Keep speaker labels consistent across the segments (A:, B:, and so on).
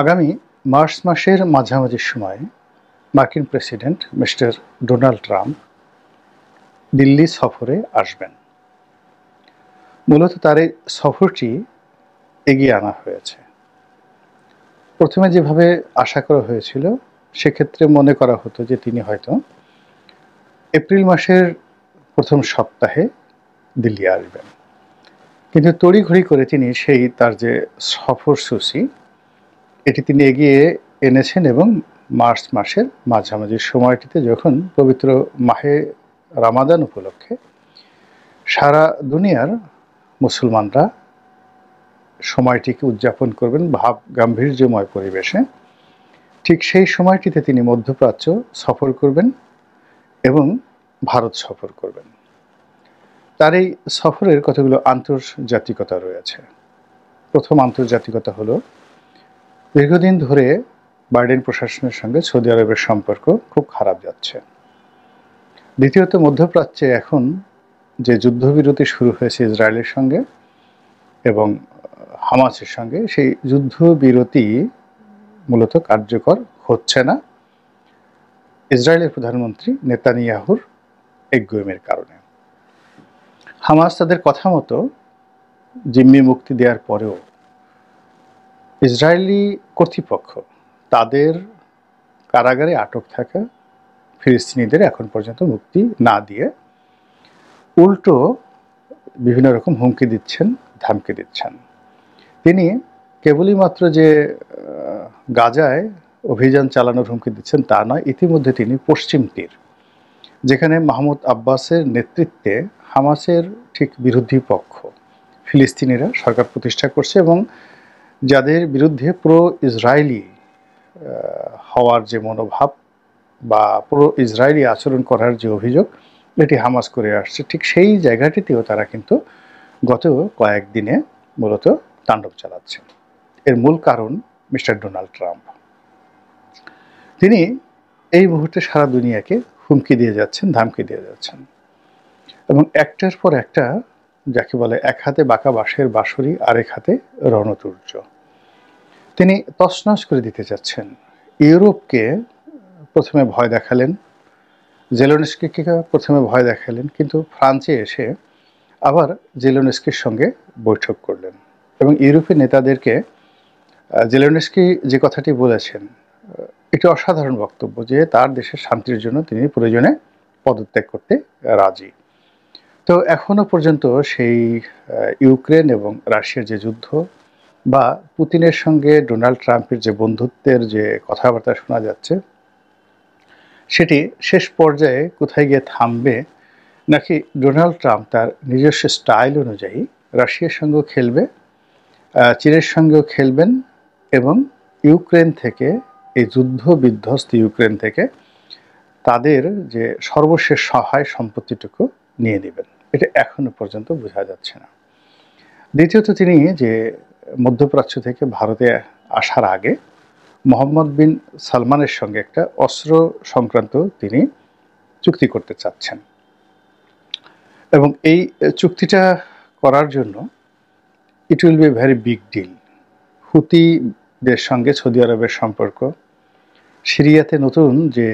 A: আগামী মার্চ মাসের মাঝামাঝি সময়ে মার্কিন president mister Donald Trump Delhi সফরে আসবেন। মূলত তার এই সফরটি এগিয়ে আনা হয়েছে। প্রথমে যেভাবে আশা করা হয়েছিল সেক্ষেত্রে মনে করা হতো যে তিনি হয়তো এপ্রিল মাসের প্রথম সপ্তাহে দিল্লি আসবেন, কিন্তু তড়িঘড়ি করে তিনি তার যে সফরসূচি এটি তিনি এগিয়ে এনেছেন এবং মার্চ মাসের মাঝামাঝি সময়টিতে, যখন পবিত্র মাহে রামাদান উপলক্ষে সারা দুনিয়ার মুসলমানরা সময়টিকে উদযাপন করবেন ভাব গাম্ভীর্যময় পরিবেশে, ঠিক সেই সময়টিতে তিনি মধ্যপ্রাচ্য সফর করবেন এবং ভারত সফর করবেন। তার এই সফরের কতগুলো আন্তর্জাতিকতা রয়েছে। প্রথম আন্তর্জাতিকতা হলো, দীর্ঘদিন ধরে বাইডেন প্রশাসনের সঙ্গে সৌদি আরবের সম্পর্ক খুব খারাপ যাচ্ছে। দ্বিতীয়ত, মধ্যপ্রাচ্যে এখন যে যুদ্ধবিরতি শুরু হয়েছে ইসরায়েলের সঙ্গে এবং হামাসের সঙ্গে, সেই যুদ্ধবিরতি মূলত কার্যকর হচ্ছে না ইসরায়েলের প্রধানমন্ত্রী নেতানিয়াহুর একগুঁয়েমির কারণে। হামাস তাদের কথা মতো জিম্মি মুক্তি দেওয়ার পরেও ইসরায়েলি কর্তৃপক্ষ তাদের কারাগারে আটক থাকা ফিলিস্তিনিদের এখন পর্যন্ত মুক্তি না দিয়ে উল্টো বিভিন্ন রকম হুমকি দিচ্ছেন, ধামকি দিচ্ছেন। তিনি কেবলই মাত্র যে গাজায় অভিযান চালানোর হুমকি দিচ্ছেন তা নয়, ইতিমধ্যে তিনি পশ্চিম তীর, যেখানে মাহমুদ আব্বাসের নেতৃত্বে হামাসের ঠিক বিরোধী পক্ষ ফিলিস্তিনিরা সরকার প্রতিষ্ঠা করছে এবং যাদের বিরুদ্ধে প্রো ইসরায়েলি হওয়ার যে মনোভাব বা প্রো ইসরায়েলি আচরণ করার যে অভিযোগ এটি হামাস করে আসছে, ঠিক সেই জায়গাটিতেও তারা কিন্তু গত কয়েকদিনে মূলত তাণ্ডব চালাচ্ছে। এর মূল কারণ মিস্টার ডোনাল্ড ট্রাম্প। তিনি এই মুহূর্তে সারা দুনিয়াকে হুমকি দিয়ে যাচ্ছেন, ধামকি দিয়ে যাচ্ছেন এবং একটার পর একটা, যাকে বলে এক হাতে বাঁকা বাঁশের বাঁশরি আরেক হাতে রণতুর্য, তিনি তছনছ করে দিতে যাচ্ছেন। ইউরোপকে প্রথমে ভয় দেখালেন, জেলেনস্কিকে প্রথমে ভয় দেখালেন, কিন্তু ফ্রান্সে এসে আবার জেলেনস্কির সঙ্গে বৈঠক করলেন এবং ইউরোপের নেতাদেরকে জেলেনস্কি যে কথাটি বলেছেন এটি অসাধারণ বক্তব্য, যে তার দেশের শান্তির জন্য তিনি প্রয়োজনে পদত্যাগ করতে রাজি। তো এখনো পর্যন্ত সেই ইউক্রেন এবং রাশিয়ার যে যুদ্ধ বা পুতিনের সঙ্গে ডোনাল্ড ট্রাম্পের যে বন্ধুত্বের যে কথাবার্তা শোনা যাচ্ছে, সেটি শেষ পর্যায়ে কোথায় গিয়ে থামবে, নাকি ডোনাল্ড ট্রাম্প তার নিজস্ব স্টাইল অনুযায়ী রাশিয়ার সঙ্গেও খেলবে, চীনের সঙ্গেও খেলবেন এবং ইউক্রেন থেকে, এই যুদ্ধ বিধ্বস্ত ইউক্রেন থেকে তাদের যে সর্বশেষ সহায় সম্পত্তিটুকু নিয়ে নেবেন, এটা এখনো পর্যন্ত বোঝা যাচ্ছে না। দ্বিতীয়ত, তিনি যে মধ্যপ্রাচ্য থেকে ভারতে আসার আগে মোহাম্মদ বিন সালমানের সঙ্গে একটা অস্ত্র সংক্রান্ত তিনি চুক্তি করতে চাচ্ছেন এবং এই চুক্তিটা করার জন্য it will be very big deal. হুতিদের সঙ্গে সৌদি আরবের সম্পর্ক, সিরিয়াতে নতুন যে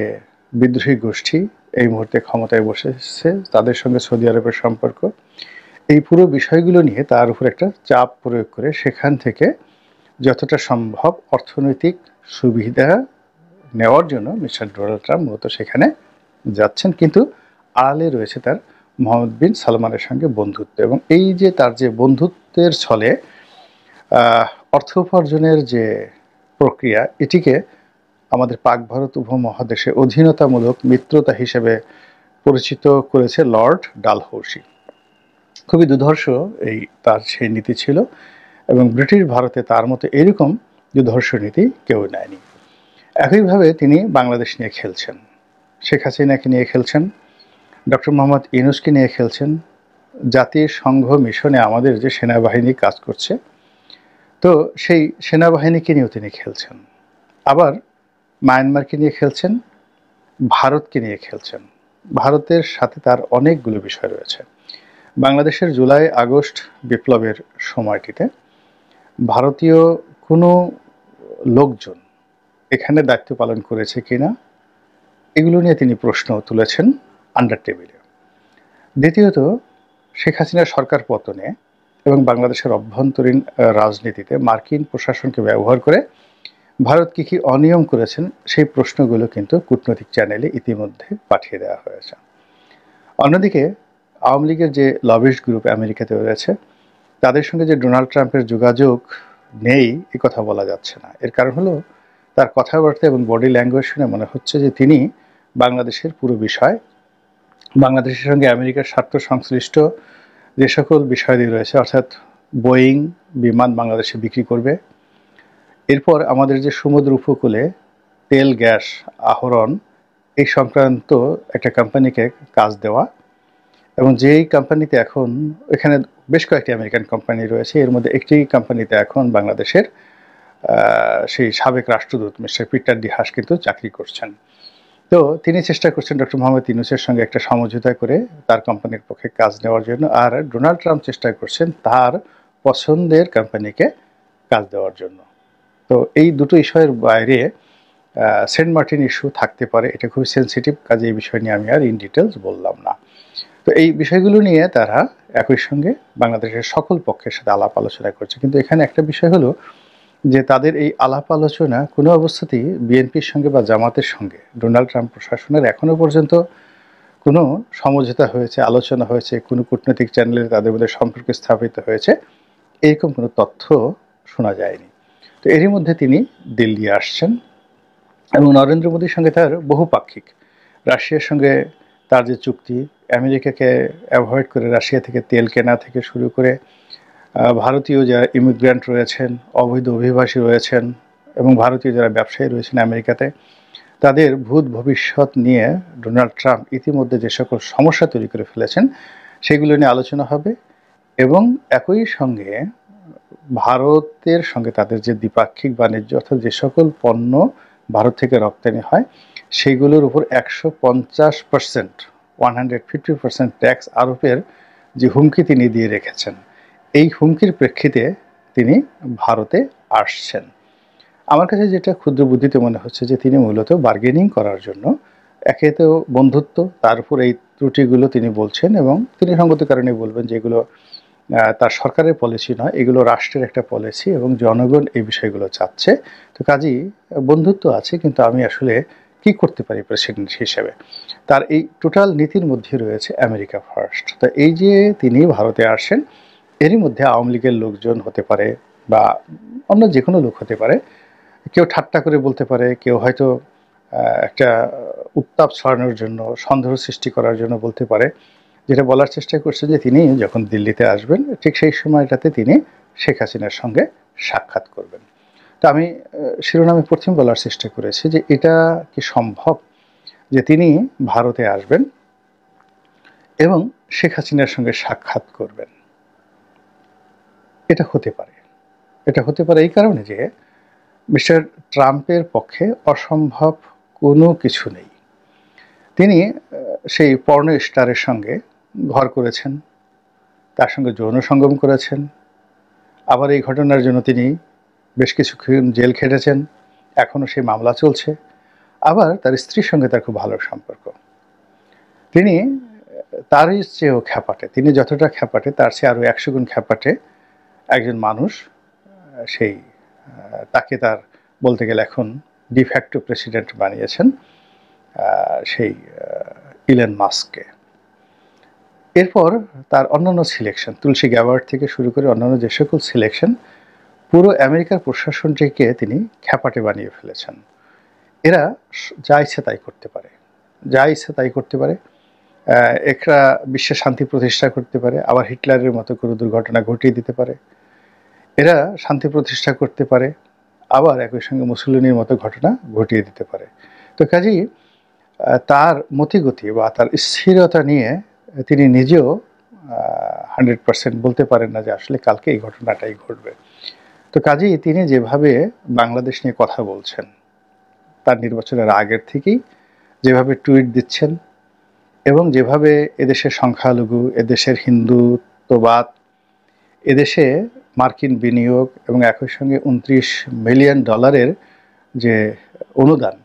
A: বিদ্রোহী গোষ্ঠী এই মুহূর্তে ক্ষমতায় বসেছে তাদের সঙ্গে সৌদি আরবের সম্পর্ক, এই পুরো বিষয়গুলো নিয়ে তার উপর একটা চাপ প্রয়োগ করে সেখান থেকে যতটা সম্ভব অর্থনৈতিক সুবিধা নেওয়ার জন্য মিস্টার ডোনাল্ড ট্রাম্প মূলত সেখানে যাচ্ছেন, কিন্তু আড়ালে রয়েছে তার মোহাম্মদ বিন সালমানের সঙ্গে বন্ধুত্ব এবং এই যে তার যে বন্ধুত্বের ছলে অর্থ উপার্জনের যে প্রক্রিয়া, এটিকে আমাদের পাক ভারত উপমহাদেশে অধীনতামূলক মিত্রতা হিসেবে পরিচিত করেছে লর্ড ডালহৌসি। খুবই দুর্ধর্ষ এই তার সেই নীতি ছিল এবং ব্রিটিশ ভারতে তার মতো এরকম দুর্ধর্ষ নীতি কেউ নেয়নি। একইভাবে তিনি বাংলাদেশ নিয়ে খেলছেন, শেখ হাসিনাকে নিয়ে খেলছেন, ডক্টর মোহাম্মদ ইউনূসকে নিয়ে খেলছেন, জাতিসংঘ মিশনে আমাদের যে সেনাবাহিনী কাজ করছে, তো সেই সেনাবাহিনীকে নিয়েও তিনি খেলছেন, আবার মায়ানমারকে নিয়ে খেলছেন, ভারতকে নিয়ে খেলছেন। ভারতের সাথে তার অনেকগুলো বিষয় রয়েছে। বাংলাদেশের জুলাই আগস্ট বিপ্লবের সময়টিতে ভারতীয় কোনো লোকজন এখানে দায়িত্ব পালন করেছে কিনা এগুলো নিয়ে তিনি প্রশ্ন তুলেছেন আন্ডার টেবিলে। দ্বিতীয়ত, শেখ হাসিনার সরকার পতনে এবং বাংলাদেশের অভ্যন্তরীণ রাজনীতিতে মার্কিন প্রশাসনকে ব্যবহার করে ভারত কী অনিয়ম করেছেন সেই প্রশ্নগুলো কিন্তু কূটনৈতিক চ্যানেলে ইতিমধ্যে পাঠিয়ে দেওয়া হয়েছে। অন্যদিকে আওয়ামী লীগের যে লবিস্ট গ্রুপ আমেরিকাতে রয়েছে তাদের সঙ্গে যে ডোনাল্ড ট্রাম্পের যোগাযোগ নেই এ কথা বলা যাচ্ছে না। এর কারণ হলো তার কথাবার্তা এবং বডি ল্যাঙ্গুয়েজ শুনে মনে হচ্ছে যে তিনি বাংলাদেশের পুরো বিষয়, বাংলাদেশের সঙ্গে আমেরিকার স্বার্থ সংশ্লিষ্ট যে সকল বিষয়াদি রয়েছে, অর্থাৎ বোয়িং বিমান বাংলাদেশে বিক্রি করবে, এরপর আমাদের যে সমুদ্র উপকূলে তেল গ্যাস আহরণ এই সংক্রান্ত একটা কোম্পানিকে কাজ দেওয়া, এবং যেই কোম্পানিতে এখন এখানে বেশ কয়েকটি আমেরিকান কোম্পানি রয়েছে, এর মধ্যে একটি কোম্পানিতে এখন বাংলাদেশের সেই সাবেক রাষ্ট্রদূত মিস্টার পিটার ডি হাস কিন্তু চাকরি করছেন। তো তিনি চেষ্টা করছেন ডক্টর মোহাম্মদ ইউনূসের সঙ্গে একটা সমঝোতা করে তার কোম্পানির পক্ষে কাজ নেওয়ার জন্য, আর ডোনাল্ড ট্রাম্প চেষ্টা করছেন তার পছন্দের কোম্পানিকে কাজ দেওয়ার জন্য। তো এই দুটো ইস্যুর বাইরে সেন্ট মার্টিন ইস্যু থাকতে পারে, এটা খুবই সেন্সিটিভ, কাজে এই বিষয় নিয়ে আমি আর ইন ডিটেলস বললাম না। তো এই বিষয়গুলো নিয়ে তারা একই সঙ্গে বাংলাদেশের সকল পক্ষের সাথে আলাপ আলোচনা করছে। কিন্তু এখানে একটা বিষয় হলো যে তাদের এই আলাপ আলোচনা কোনো অবস্থাতেই বিএনপির সঙ্গে বা জামাতের সঙ্গে ডোনাল্ড ট্রাম্প প্রশাসনের এখনও পর্যন্ত কোনো সমঝোতা হয়েছে, আলোচনা হয়েছে, কোনো কূটনৈতিক চ্যানেলে তাদের মধ্যে সম্পর্ক স্থাপিত হয়েছে, এরকম কোনো তথ্য শোনা যায়নি। তো এরই মধ্যে তিনি দিল্লি আসছেন এবং নরেন্দ্র মোদীর সঙ্গে তার বহুপাক্ষিক, রাশিয়ার সঙ্গে তার যে চুক্তি, আমেরিকাকে অ্যাভয়েড করে রাশিয়া থেকে তেল কেনা থেকে শুরু করে ভারতীয় যারা ইমিগ্র্যান্ট রয়েছেন, অবৈধ অভিবাসী রয়েছেন এবং ভারতীয় যারা ব্যবসায়ী রয়েছেন আমেরিকাতে, তাদের ভূত ভবিষ্যৎ নিয়ে ডোনাল্ড ট্রাম্প ইতিমধ্যে যে সকল সমস্যা তৈরি করে ফেলেছেন সেগুলো নিয়ে আলোচনা হবে। এবং একই সঙ্গে ভারতের সঙ্গে তাদের যে দ্বিপাক্ষিক বাণিজ্য, অর্থাৎ যে সকল পণ্য ভারত থেকে রপ্তানি হয় সেগুলোর উপর 150%, 150% ট্যাক্স আরোপের যে হুমকি তিনি দিয়ে রেখেছেন, এই হুমকির প্রেক্ষিতে তিনি ভারতে আসছেন। আমার কাছে যেটা ক্ষুদ্র বুদ্ধিতে মনে হচ্ছে যে তিনি মূলত বার্গেনিং করার জন্য, একে তো বন্ধুত্ব, তার উপর এই ত্রুটিগুলো তিনি বলছেন এবং তিনি সঙ্গত কারণে বলবেন যে এগুলো তার সরকারের পলিসি নয়, এগুলো রাষ্ট্রের একটা পলিসি এবং জনগণ এই বিষয়গুলো চাচ্ছে। তো কাজেই বন্ধুত্ব আছে, কিন্তু আমি আসলে কি করতে পারি প্রেসিডেন্ট হিসেবে, তার এই টোটাল নীতির মধ্যে রয়েছে আমেরিকা ফার্স্ট। তো এই যে তিনি ভারতে আসেন, এরই মধ্যে আওয়ামী লীগের লোকজন হতে পারে বা অন্য যে কোনো লোক হতে পারে, কেউ ঠাট্টা করে বলতে পারে, কেউ হয়তো একটা উত্তাপ ছড়ানোর জন্য, সন্দেহ সৃষ্টি করার জন্য বলতে পারে, যেটা বলার চেষ্টা করছে যে তিনি যখন দিল্লিতে আসবেন ঠিক সেই সময়টাতে তিনি শেখ হাসিনার সঙ্গে সাক্ষাৎ করবেন। তো আমি শিরোনামে প্রথম বলার চেষ্টা করেছি যে এটা কি সম্ভব যে তিনি ভারতে আসবেন এবং শেখ হাসিনার সঙ্গে সাক্ষাৎ করবেন? এটা হতে পারে। এটা হতে পারে এই কারণে যে মিস্টার ট্রাম্পের পক্ষে অসম্ভব কোনো কিছু নেই। তিনি সেই পর্ন স্টারের সঙ্গে ঘর করেছেন, তার সঙ্গে যৌন সঙ্গম করেছেন, আবার এই ঘটনার জন্য তিনি বেশ কিছুক্ষণ জেল খেটেছেন, এখনও সেই মামলা চলছে। আবার তার স্ত্রীর সঙ্গে তার খুব ভালো সম্পর্ক। তিনি তারই চেয়েও খ্যাপাটে, তিনি যতটা খ্যাপাটে তার চেয়ে আরও 100 গুণ খ্যাপাটে একজন মানুষ। সেই তাকে তার বলতে গেলে এখন ডিফ্যাক্টো প্রেসিডেন্ট বানিয়েছেন সেই ইলন মাস্ককে। এরপর তার অন্যান্য সিলেকশন, তুলসী গ্যাবার্ড থেকে শুরু করে অন্যান্য যে সকল সিলেকশন, পুরো আমেরিকার প্রশাসনটিকে তিনি খ্যাপাটে বানিয়ে ফেলেছেন। এরা যা ইচ্ছে তাই করতে পারে, যা ইচ্ছে তাই করতে পারে। এরা বিশ্বে শান্তি প্রতিষ্ঠা করতে পারে, আবার হিটলারের মতো কোনো দুর্ঘটনা ঘটিয়ে দিতে পারে। এরা শান্তি প্রতিষ্ঠা করতে পারে, আবার একই সঙ্গে মুসলিনের মতো ঘটনা ঘটিয়ে দিতে পারে। তো কাজেই তার মতিগতি বা তার স্থিরতা নিয়ে তিনি নিজেও 100% বলতে পারেন না যে আসলে কালকে এই ঘটনাটাই ঘটবে। তো কাজেই তিনি যেভাবে বাংলাদেশ নিয়ে কথা বলছেন, তার নির্বাচনের আগের থেকেই যেভাবে টুইট দিচ্ছেন এবং যেভাবে এদেশের সংখ্যালঘু, এদেশের হিন্দুত্ববাদ, এদেশে মার্কিন বিনিয়োগ এবং একই সঙ্গে $29 মিলিয়ন যে অনুদান,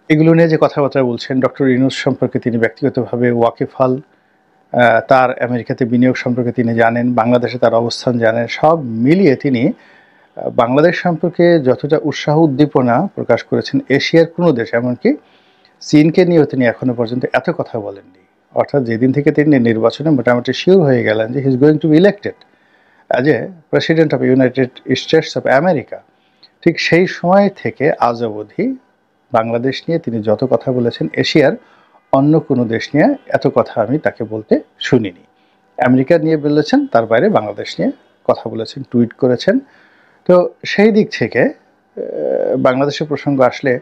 A: এগুলো নিয়ে যে কথাবার্তা বলছেন, ডক্টর ইউনূস সম্পর্কে তিনি ব্যক্তিগতভাবে ওয়াকিবহাল, তার আমেরিকাতে বিনিয়োগ সম্পর্কে তিনি জানেন, বাংলাদেশে তার অবস্থান জানেন, সব মিলিয়ে তিনি বাংলাদেশ সম্পর্কে যতটা উৎসাহ উদ্দীপনা প্রকাশ করেছেন এশিয়ার কোনো দেশ, এমনকি চীনকে নিয়েও তিনি এখনো পর্যন্ত এত কথা বলেননি। অর্থাৎ যেদিন থেকে তিনি নির্বাচনে মোটামুটি শিওর হয়ে গেলেন যে he is going to B elected as a president of United states of America, ঠিক সেই সময় থেকে আজ অবধি বাংলাদেশ নিয়ে তিনি যত কথা বলেছেন, এশিয়ার অন্য কোনো দেশ নিয়ে এত কথা আমি তাকে বলতে শুনিনি। আমেরিকা নিয়ে বলেছেন, তার বাইরে বাংলাদেশ নিয়ে কথা বলেছেন, টুইট করেছেন। তো সেই দিক থেকে বাংলাদেশের প্রসঙ্গ আসলে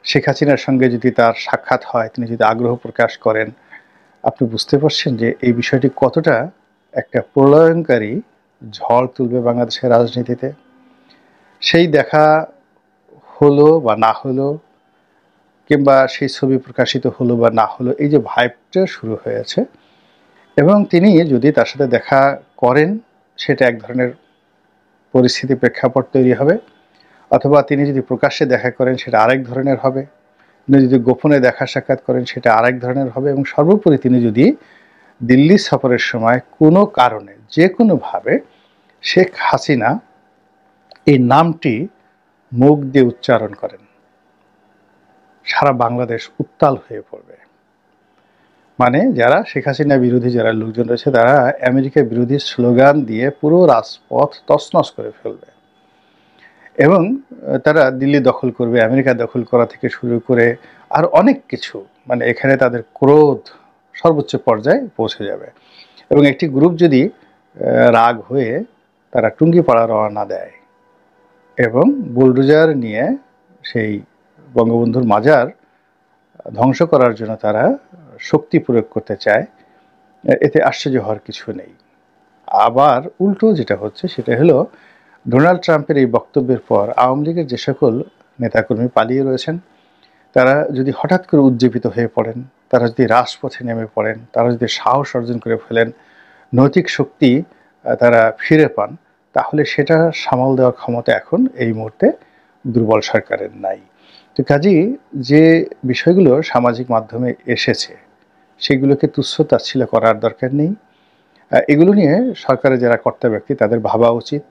A: শেখ হাসিনার সঙ্গে যদি তার সাক্ষাৎ হয়, তিনি যদি আগ্রহ প্রকাশ করেন, আপনি বুঝতে পারছেন যে এই বিষয়টি কতটা একটা প্রলয়ঙ্কারী ঝড় তুলবে বাংলাদেশের রাজনীতিতে। সেই দেখা হলো বা না হলো, কিংবা সেই ছবি প্রকাশিত হলো বা না হলো, এই যে ভাইবটা শুরু হয়েছে, এবং তিনি যদি তার সাথে দেখা করেন সেটা এক ধরনের পরিস্থিতি প্রেক্ষাপট তৈরি হবে, অথবা তিনি যদি প্রকাশ্যে দেখা করেন সেটা আরেক ধরনের হবে, তিনি যদি গোপনে দেখা সাক্ষাৎ করেন সেটা আরেক ধরনের হবে, এবং সর্বোপরি তিনি যদি দিল্লি সফরের সময় কোনো কারণে যে কোনোভাবে শেখ হাসিনা এই নামটি মুখ দিয়ে উচ্চারণ করেন, সারা বাংলাদেশ উত্তাল হয়ে পড়বে। মানে যারা শেখ হাসিনা বিরোধী যারা লোকজন রয়েছে, তারা আমেরিকা বিরোধী স্লোগান দিয়ে পুরো রাজপথ তছনছ করে ফেলবে, এবং তারা দিল্লি দখল করবে, আমেরিকা দখল করা থেকে শুরু করে আর অনেক কিছু, মানে এখানে তাদের ক্রোধ সর্বোচ্চ পর্যায়ে পৌঁছে যাবে। এবং একটি গ্রুপ যদি রাগ হয়ে তারা টুঙ্গিপাড়া রওনা দেয় এবং বুলডোজার নিয়ে সেই বঙ্গবন্ধুর মাজার ধ্বংস করার জন্য তারা শক্তি প্রয়োগ করতে চায়, এতে আশ্চর্য হওয়ার কিছু নেই। আবার উল্টো যেটা হচ্ছে সেটা হলো, ডোনাল্ড ট্রাম্পের এই বক্তব্যের পর আওয়ামী লীগের যে সকল নেতাকর্মী পালিয়ে রয়েছেন, তারা যদি হঠাৎ করে উজ্জীবিত হয়ে পড়েন, তারা যদি রাজপথে নেমে পড়েন, তারা যদি সাহস অর্জন করে ফেলেন, নৈতিক শক্তি তারা ফিরে পান, তাহলে সেটা সামাল দেওয়ার ক্ষমতা এখন এই মুহূর্তে দুর্বল সরকারের নাই। তো কাজেই যে বিষয়গুলো সামাজিক মাধ্যমে এসেছে সেগুলোকে তুচ্ছ তাচ্ছিল্য করার দরকার নেই। এগুলো নিয়ে সরকারের যারা কর্তা ব্যক্তি তাদের ভাবা উচিত,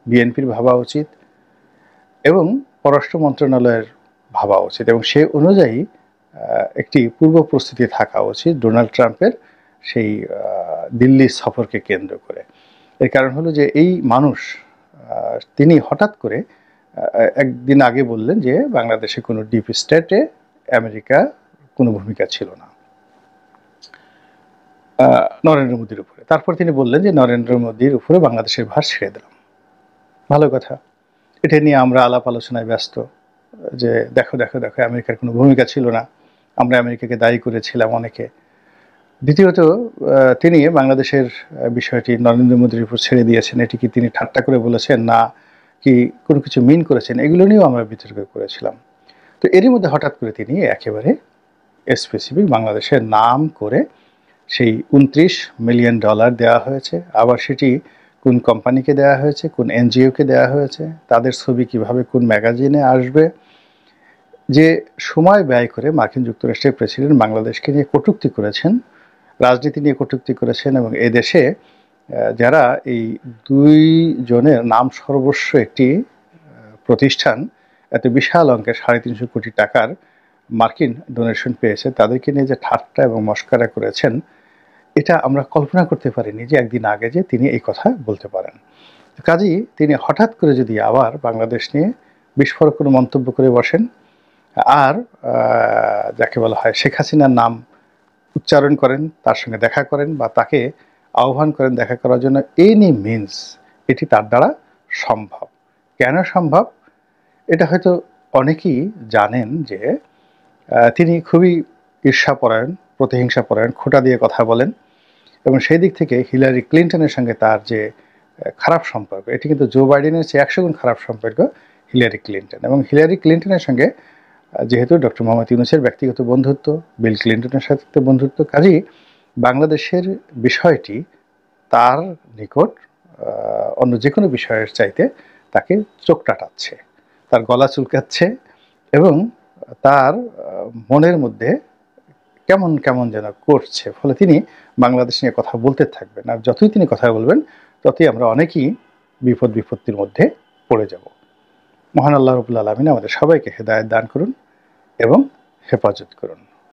A: বিএনপির ভাবা উচিত, এবং পররাষ্ট্র মন্ত্রণালয়ের ভাবা উচিত, এবং সে অনুযায়ী একটি পূর্ব প্রস্তুতি থাকা উচিত ডোনাল্ড ট্রাম্পের সেই দিল্লি সফরকে কেন্দ্র করে। এর কারণ হলো যে এই মানুষ তিনি হঠাৎ করে একদিন আগে বললেন যে বাংলাদেশে কোনো ডিপ স্টেটে আমেরিকা কোনো ভূমিকা ছিল না নরেন্দ্র মোদীর উপরে। তারপর তিনি বললেন যে নরেন্দ্র মোদীর উপরে বাংলাদেশের ভার ছেড়ে দিলাম। ভালো কথা, এটা নিয়ে আমরা আলাপ আলোচনায় ব্যস্ত যে দেখো দেখো দেখো আমেরিকার কোনো ভূমিকা ছিল না, আমরা আমেরিকাকে দায়ী করেছিলাম অনেকে। দ্বিতীয়ত, তিনি বাংলাদেশের বিষয়টি নরেন্দ্র মোদীর উপর ছেড়ে দিয়েছেন, এটি কি তিনি ঠাট্টা করে বলেছেন না কি কোনো কিছু মিন করেছেন, এগুলো নিয়েও আমরা বিতর্ক করেছিলাম। তো এরই মধ্যে হঠাৎ করে তিনি একেবারে স্পেসিফিক বাংলাদেশের নাম করে সেই $29 মিলিয়ন দেওয়া হয়েছে, আবার সেটি কোন কোম্পানিকে দেওয়া হয়েছে, কোন এনজিওকে দেওয়া হয়েছে, তাদের ছবি কিভাবে কোন ম্যাগাজিনে আসবে, যে সময় ব্যয় করে মার্কিন যুক্তরাষ্ট্রের প্রেসিডেন্ট বাংলাদেশকে নিয়ে কটূক্তি করেছেন, রাজনীতি নিয়ে কটূক্তি করেছেন, এবং এই দেশে যারা এই দুই জনের নাম সর্বস্ব একটি প্রতিষ্ঠান এত বিশাল অঙ্কের 350 কোটি টাকার মার্কিন ডোনেশন পেয়েছে, তাদেরকে নিয়ে যে ঠাট্টা এবং মস্করা করেছেন, এটা আমরা কল্পনা করতে পারিনি যে একদিন আগে যে তিনি এই কথা বলতে পারেন। কাজেই তিনি হঠাৎ করে যদি আবার বাংলাদেশ নিয়ে বিস্ফোরক কোনো মন্তব্য করে বসেন, আর যাকে বলা হয় শেখ হাসিনার নাম উচ্চারণ করেন, তার সঙ্গে দেখা করেন, বা তাকে আহ্বান করেন দেখা করার জন্য, এনি মিনস এটি তার দ্বারা সম্ভব। কেন সম্ভব? এটা হয়তো অনেকেই জানেন যে তিনি খুবই ঈর্ষাপরায়ণ, প্রতিহিংসাপরায়ণ, খোঁটা দিয়ে কথা বলেন, এবং সেই দিক থেকে হিলারি ক্লিন্টনের সঙ্গে তার যে খারাপ সম্পর্ক, এটি কিন্তু জো বাইডেনের চেয়ে 100 গুণ খারাপ সম্পর্ক হিলারি ক্লিন্টন। এবং হিলারি ক্লিন্টনের সঙ্গে যেহেতু ডক্টর মোহাম্মদ ইউনূসের ব্যক্তিগত বন্ধুত্ব, বিল ক্লিন্টনের সাথে বন্ধুত্ব, কাজেই বাংলাদেশের বিষয়টি তার নিকট অন্য যে কোনো বিষয়ের চাইতে তাকে চোখ টাটাচ্ছে, তার গলা চুলকাচ্ছে এবং তার মনের মধ্যে কেমন কেমন যেন করছে। ফলে তিনি বাংলাদেশ নিয়ে কথা বলতে থাকবেন, আর যতই তিনি কথা বলবেন ততই আমরা অনেকেই বিপদ বিপত্তির মধ্যে পড়ে যাব। মহান আল্লাহ রাব্বুল আলামিন আমাদের সবাইকে হেদায়েত দান করুন এবং হেফাজত করুন।